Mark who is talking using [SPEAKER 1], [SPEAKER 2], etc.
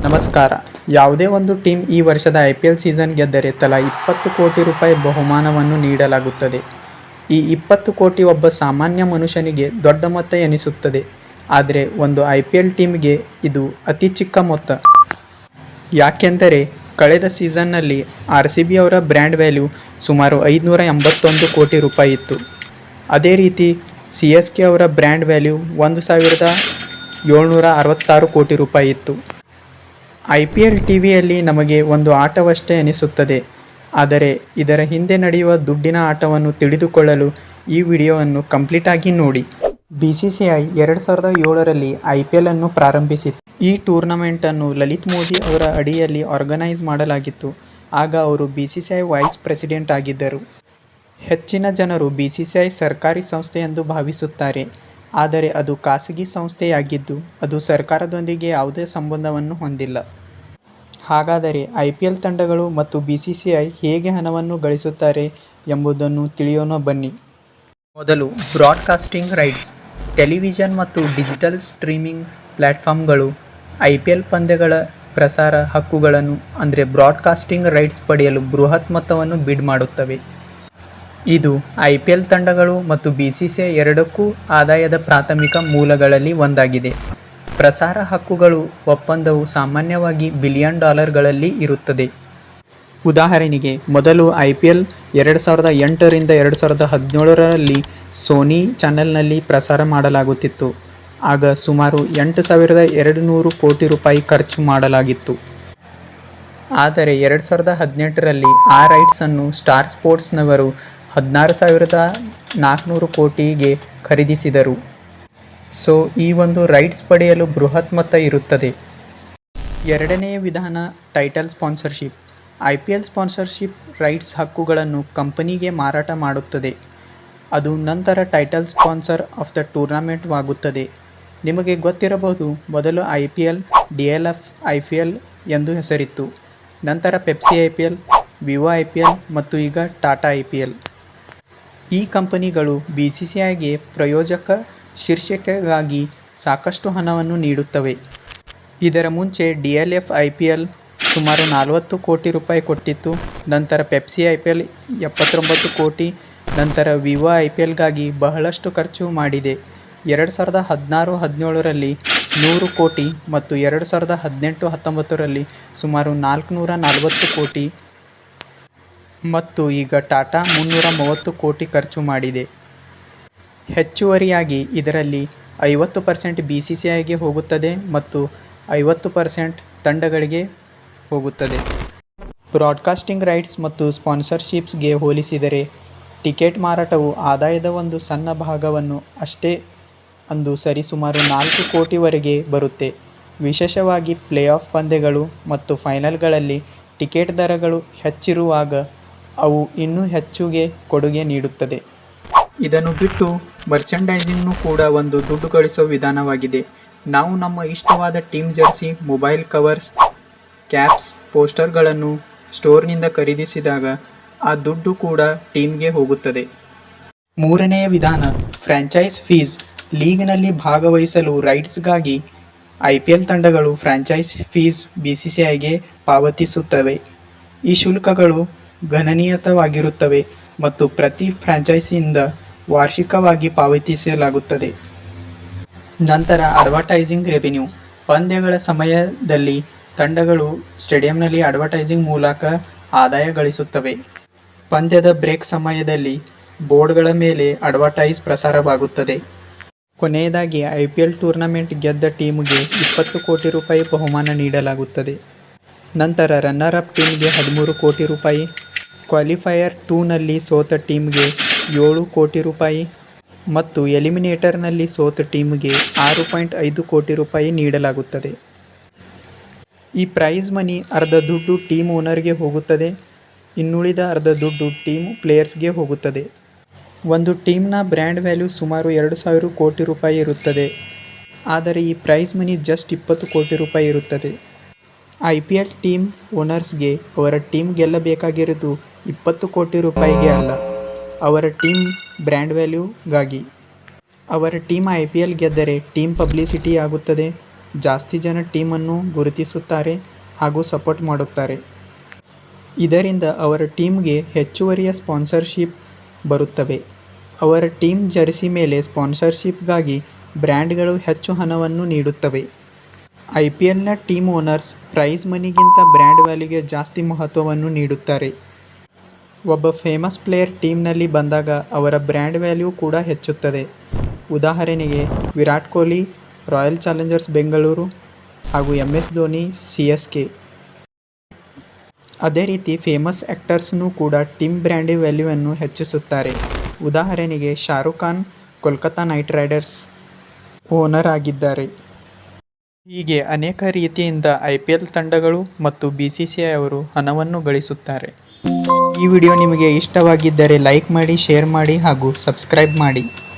[SPEAKER 1] ನಮಸ್ಕಾರ. ಯಾವುದೇ ಒಂದು ಟೀಮ್ ಈ ವರ್ಷದ IPL ಸೀಸನ್ ಗೆದ್ದರೆ ತಲಾ 20 ಕೋಟಿ ರೂಪಾಯಿ ಬಹುಮಾನವನ್ನು ನೀಡಲಾಗುತ್ತದೆ. ಈ 20 ಕೋಟಿ ಒಬ್ಬ ಸಾಮಾನ್ಯ ಮನುಷ್ಯನಿಗೆ ದೊಡ್ಡ ಮೊತ್ತ ಎನಿಸುತ್ತದೆ. ಆದರೆ ಒಂದು IPL ಟೀಮ್ಗೆ ಇದು ಅತಿ ಚಿಕ್ಕ ಮೊತ್ತ. ಯಾಕೆಂದರೆ ಕಳೆದ ಸೀಸನ್ನಲ್ಲಿ RCB ಅವರ ಬ್ರ್ಯಾಂಡ್ ವ್ಯಾಲ್ಯೂ ಸುಮಾರು 581 ಕೋಟಿ ರೂಪಾಯಿ ಇತ್ತು. ಅದೇ ರೀತಿ CSK ಅವರ ಬ್ರ್ಯಾಂಡ್ ವ್ಯಾಲ್ಯೂ 1766 ಕೋಟಿ ರೂಪಾಯಿ ಇತ್ತು. IPL ಟಿವಿಯಲ್ಲಿ ನಮಗೆ ಒಂದು ಆಟವಷ್ಟೇ ಎನಿಸುತ್ತದೆ, ಆದರೆ ಇದರ ಹಿಂದೆ ನಡೆಯುವ ದುಡ್ಡಿನ ಆಟವನ್ನು ತಿಳಿದುಕೊಳ್ಳಲು ಈ ವಿಡಿಯೋವನ್ನು ಕಂಪ್ಲೀಟಾಗಿ ನೋಡಿ. BCCI 2007ರಲ್ಲಿ IPL ಅನ್ನು ಪ್ರಾರಂಭಿಸಿತು. ಈ ಟೂರ್ನಮೆಂಟನ್ನು ಲಲಿತ್ ಮೋದಿ ಅವರ ಅಡಿಯಲ್ಲಿ ಆರ್ಗನೈಸ್ ಮಾಡಲಾಗಿತ್ತು. ಆಗ ಅವರು BCCI ವೈಸ್ ಪ್ರೆಸಿಡೆಂಟ್ ಆಗಿದ್ದರು. ಹೆಚ್ಚಿನ ಜನರು BCCI ಸರ್ಕಾರಿ ಸಂಸ್ಥೆ ಎಂದು ಭಾವಿಸುತ್ತಾರೆ, ಆದರೆ ಅದು ಖಾಸಗಿ ಸಂಸ್ಥೆಯಾಗಿದ್ದು ಅದು ಸರ್ಕಾರದೊಂದಿಗೆ ಯಾವುದೇ ಸಂಬಂಧವನ್ನು ಹೊಂದಿಲ್ಲ. ಹಾಗಾದರೆ IPL ತಂಡಗಳು ಮತ್ತು BCCI ಹೇಗೆ ಹಣವನ್ನು ಗಳಿಸುತ್ತಾರೆ ಎಂಬುದನ್ನು ತಿಳಿಯೋಣ ಬನ್ನಿ. ಮೊದಲು ಬ್ರಾಡ್ಕಾಸ್ಟಿಂಗ್ ರೈಟ್ಸ್. ಟೆಲಿವಿಷನ್ ಮತ್ತು ಡಿಜಿಟಲ್ ಸ್ಟ್ರೀಮಿಂಗ್ ಪ್ಲ್ಯಾಟ್ಫಾರ್ಮ್ಗಳು IPL ಪಂದ್ಯಗಳ ಪ್ರಸಾರ ಹಕ್ಕುಗಳನ್ನು ಅಂದರೆ ಬ್ರಾಡ್ಕಾಸ್ಟಿಂಗ್ ರೈಟ್ಸ್ ಪಡೆಯಲು ಬೃಹತ್ ಮೊತ್ತವನ್ನು ಬಿಡ್ ಮಾಡುತ್ತವೆ. ಇದು IPL ತಂಡಗಳು ಮತ್ತು BCCI ಎರಡಕ್ಕೂ ಆದಾಯದ ಪ್ರಾಥಮಿಕ ಮೂಲಗಳಲ್ಲಿ ಒಂದಾಗಿದೆ. ಪ್ರಸಾರ ಹಕ್ಕುಗಳು ಒಪ್ಪಂದವು ಸಾಮಾನ್ಯವಾಗಿ $ಬಿಲಿಯನ್ ಇರುತ್ತದೆ. ಉದಾಹರಣೆಗೆ, ಮೊದಲು IPL 2008ರಿಂದ 2017ರಲ್ಲಿ ಸೋನಿ ಚಾನೆಲ್ನಲ್ಲಿ ಪ್ರಸಾರ ಮಾಡಲಾಗುತ್ತಿತ್ತು. ಆಗ ಸುಮಾರು 8,200 ಕೋಟಿ ರೂಪಾಯಿ ಖರ್ಚು ಮಾಡಲಾಗಿತ್ತು. ಆದರೆ 2018ರಲ್ಲಿ ಆ ರೈಟ್ಸನ್ನು ಸ್ಟಾರ್ ಸ್ಪೋರ್ಟ್ಸ್ನವರು 16,400 ಕೋಟಿಗೆ ಖರೀದಿಸಿದರು. ಸೊ ಈ ಒಂದು ರೈಟ್ಸ್ ಪಡೆಯಲು ಬೃಹತ್ ಮೊತ್ತ ಇರುತ್ತದೆ. ಎರಡನೆಯ ವಿಧಾನ title sponsorship. IPL sponsorship rights ಹಕ್ಕುಗಳನ್ನು ಕಂಪನಿಗೆ ಮಾರಾಟ ಮಾಡುತ್ತದೆ. ಅದು ನಂತರ title sponsor of the tournament ವಾಗುತ್ತದೆ. ನಿಮಗೆ ಗೊತ್ತಿರಬಹುದು, ಮೊದಲು IPL, DLF IPL ಎಂದು ಹೆಸರಿತ್ತು. ನಂತರ ಪೆಪ್ಸಿ IPL, ವಿವೋ IPL ಮತ್ತು ಈಗ ಟಾಟಾ IPL. ಈ ಕಂಪನಿಗಳು BCCIಗೆ ಪ್ರಾಯೋಜಕ ಶೀರ್ಷಿಕೆಗಾಗಿ ಸಾಕಷ್ಟು ಹಣವನ್ನು ನೀಡುತ್ತವೆ. ಇದರ ಮುಂಚೆ DLF IPL ಸುಮಾರು 40 ಕೋಟಿ ರೂಪಾಯಿ ಕೊಟ್ಟಿತ್ತು. ನಂತರ ಪೆಪ್ಸಿ IPL 79 ಕೋಟಿ, ನಂತರ ವಿವೋ IPLಗಾಗಿ ಬಹಳಷ್ಟು ಖರ್ಚು ಮಾಡಿದೆ. 2016-17ರಲ್ಲಿ 100 ಕೋಟಿ ಮತ್ತು 2018-19ರಲ್ಲಿ ಸುಮಾರು 440 ಕೋಟಿ ಮತ್ತು ಈಗ ಟಾಟಾ 330 ಕೋಟಿ ಖರ್ಚು ಮಾಡಿದೆ. ಹೆಚ್ಚುವರಿಯಾಗಿ ಇದರಲ್ಲಿ 50% BCCIಗೆ ಹೋಗುತ್ತದೆ ಮತ್ತು 50% ತಂಡಗಳಿಗೆ ಹೋಗುತ್ತದೆ. ಬ್ರಾಡ್ಕಾಸ್ಟಿಂಗ್ ರೈಟ್ಸ್ ಮತ್ತು ಸ್ಪಾನ್ಸರ್ಶಿಪ್ಸ್ಗೆ ಹೋಲಿಸಿದರೆ ಟಿಕೆಟ್ ಮಾರಾಟವು ಆದಾಯದ ಒಂದು ಸಣ್ಣ ಭಾಗವನ್ನು ಅಷ್ಟೇ ಅಂದು ಸರಿಸುಮಾರು 4 ಕೋಟಿವರೆಗೆ ಬರುತ್ತೆ. ವಿಶೇಷವಾಗಿ ಪ್ಲೇಆಫ್ ಪಂದ್ಯಗಳು ಮತ್ತು ಫೈನಲ್ಗಳಲ್ಲಿ ಟಿಕೆಟ್ ದರಗಳು ಹೆಚ್ಚಿರುವಾಗ ಅವು ಇನ್ನೂ ಹೆಚ್ಚುಗೆ ಕೊಡುಗೆ ನೀಡುತ್ತದೆ. ಇದನ್ನು ಬಿಟ್ಟು ಮರ್ಚಂಡೈಸಿಂಗ್ನೂ ಕೂಡ ಒಂದು ದುಡ್ಡು ಗಳಿಸೋ ವಿಧಾನವಾಗಿದೆ. ನಾವು ನಮ್ಮ ಇಷ್ಟವಾದ team jersey, mobile covers, caps, ಪೋಸ್ಟರ್ಗಳನ್ನು ಸ್ಟೋರ್ನಿಂದ ಖರೀದಿಸಿದಾಗ ಆ ದುಡ್ಡು ಕೂಡ ಟೀಮ್ಗೆ ಹೋಗುತ್ತದೆ. ಮೂರನೆಯ ವಿಧಾನ ಫ್ರ್ಯಾಂಚೈಸ್ ಫೀಸ್. ಲೀಗ್ನಲ್ಲಿ ಭಾಗವಹಿಸಲು ರೈಟ್ಸ್ಗಾಗಿ IPL ತಂಡಗಳು ಫ್ರ್ಯಾಂಚೈಸ್ ಫೀಸ್ BCCIಗೆ ಪಾವತಿಸುತ್ತವೆ. ಈ ಶುಲ್ಕಗಳು ಗಣನೀಯವಾಗಿರುತ್ತವೆ ಮತ್ತು ಪ್ರತಿ ಫ್ರ್ಯಾಂಚೈಸಿಯಿಂದ ವಾರ್ಷಿಕವಾಗಿ ಪಾವತಿಸಲಾಗುತ್ತದೆ. ನಂತರ ಅಡ್ವರ್ಟೈಸಿಂಗ್ ರೆವಿನ್ಯೂ. ಪಂದ್ಯಗಳ ಸಮಯದಲ್ಲಿ ತಂಡಗಳು ಸ್ಟೇಡಿಯಂನಲ್ಲಿ ಅಡ್ವರ್ಟೈಸಿಂಗ್ ಮೂಲಕ ಆದಾಯ ಗಳಿಸುತ್ತವೆ. ಪಂದ್ಯದ ಬ್ರೇಕ್ ಸಮಯದಲ್ಲಿ ಬೋರ್ಡ್ಗಳ ಮೇಲೆ ಅಡ್ವರ್ಟೈಸ್ ಪ್ರಸಾರವಾಗುತ್ತದೆ. ಕೊನೆಯದಾಗಿ IPL ಟೂರ್ನಮೆಂಟ್ ಗೆದ್ದ ಟೀಮ್ಗೆ 20 ಕೋಟಿ ರೂಪಾಯಿ ಬಹುಮಾನ ನೀಡಲಾಗುತ್ತದೆ. ನಂತರ ರನ್ನರ್ ಅಪ್ ಟೀಮ್ಗೆ 13 ಕೋಟಿ ರೂಪಾಯಿ, ಕ್ವಾಲಿಫೈಯರ್ 2ನಲ್ಲಿ ಸೋತ ಟೀಮ್ಗೆ 7 ಕೋಟಿ ರೂಪಾಯಿ ಮತ್ತು ಎಲಿಮಿನೇಟರ್ನಲ್ಲಿ ಸೋತ ಟೀಮ್ಗೆ 6.5 ಕೋಟಿ ರೂಪಾಯಿ ನೀಡಲಾಗುತ್ತದೆ. ಈ ಪ್ರೈಸ್ ಮನಿ ಅರ್ಧ ದುಡ್ಡು ಟೀಮ್ ಓನರ್ಗೆ ಹೋಗುತ್ತದೆ, ಇನ್ನುಳಿದ ಅರ್ಧ ದುಡ್ಡು ಟೀಮ್ ಪ್ಲೇಯರ್ಸ್ಗೆ ಹೋಗುತ್ತದೆ. ಒಂದು ಟೀಮ್ನ ಬ್ರ್ಯಾಂಡ್ ವ್ಯಾಲ್ಯೂ ಸುಮಾರು 2,000 ಕೋಟಿ ರೂಪಾಯಿ ಇರುತ್ತದೆ, ಆದರೆ ಈ ಪ್ರೈಸ್ ಮನಿ ಜಸ್ಟ್ 20 ಕೋಟಿ ರೂಪಾಯಿ ಇರುತ್ತದೆ. IPL ಟೀಮ್ ಓನರ್ಸ್ಗೆ ಅವರ ಟೀಮ್ ಗೆಲ್ಲಬೇಕಾಗಿರೋದು 20 ಕೋಟಿ ರೂಪಾಯಿಗೆ ಅಲ್ಲ, ಅವರ ಟೀಮ್ ಬ್ರ್ಯಾಂಡ್ ವ್ಯಾಲ್ಯೂಗಾಗಿ. ಅವರ ಟೀಮ್ IPL ಗೆದ್ದರೆ ಟೀಮ್ ಪಬ್ಲಿಸಿಟಿ ಆಗುತ್ತದೆ ಜಾಸ್ತಿ ಜನ ಟೀಮನ್ನು ಗುರುತಿಸುತ್ತಾರೆ ಹಾಗೂ ಸಪೋರ್ಟ್ ಮಾಡುತ್ತಾರೆ. ಇದರಿಂದ ಅವರ ಟೀಮ್ಗೆ ಹೆಚ್ಚುವರಿಯ ಸ್ಪಾನ್ಸರ್ಶಿಪ್ ಬರುತ್ತವೆ. ಅವರ ಟೀಮ್ ಜರ್ಸಿ ಮೇಲೆ ಸ್ಪಾನ್ಸರ್ಶಿಪ್ಗಾಗಿ ಬ್ರ್ಯಾಂಡ್ಗಳು ಹೆಚ್ಚು ಹಣವನ್ನು ನೀಡುತ್ತವೆ. IPLನ ಟೀಮ್ ಓನರ್ಸ್ ಪ್ರೈಸ್ ಮನಿಗಿಂತ ಬ್ರ್ಯಾಂಡ್ ವ್ಯಾಲ್ಯೂಗೆ ಜಾಸ್ತಿ ಮಹತ್ವವನ್ನು ನೀಡುತ್ತಾರೆ. ಒಬ್ಬ ಫೇಮಸ್ ಪ್ಲೇಯರ್ ಟೀಮ್ನಲ್ಲಿ ಬಂದಾಗ ಅವರ ಬ್ರ್ಯಾಂಡ್ ವ್ಯಾಲ್ಯೂ ಕೂಡ ಹೆಚ್ಚುತ್ತದೆ. ಉದಾಹರಣೆಗೆ ವಿರಾಟ್ ಕೊಹ್ಲಿ ರಾಯಲ್ ಚಾಲೆಂಜರ್ಸ್ ಬೆಂಗಳೂರು ಹಾಗೂ MS ಧೋನಿ CSK. ಅದೇ ರೀತಿ ಫೇಮಸ್ ಆ್ಯಕ್ಟರ್ಸ್ನೂ ಕೂಡ ಟೀಮ್ ಬ್ರ್ಯಾಂಡ್ ವ್ಯಾಲ್ಯೂವನ್ನು ಹೆಚ್ಚಿಸುತ್ತಾರೆ. ಉದಾಹರಣೆಗೆ Shahrukh Khan Kolkata night Riders owner ಆಗಿದ್ದಾರೆ. ಹೀಗೆ ಅನೇಕ ರೀತಿಯಿಂದ IPL ತಂಡಗಳು ಮತ್ತು BCCI ಅವರು ಹಣವನ್ನು ಗಳಿಸುತ್ತಾರೆ. ಈ ವಿಡಿಯೋ ನಿಮಗೆ ಇಷ್ಟವಾಗಿದ್ದರೆ ಲೈಕ್ ಮಾಡಿ, ಶೇರ್ ಮಾಡಿ ಹಾಗೂ ಸಬ್ಸ್ಕ್ರೈಬ್ ಮಾಡಿ.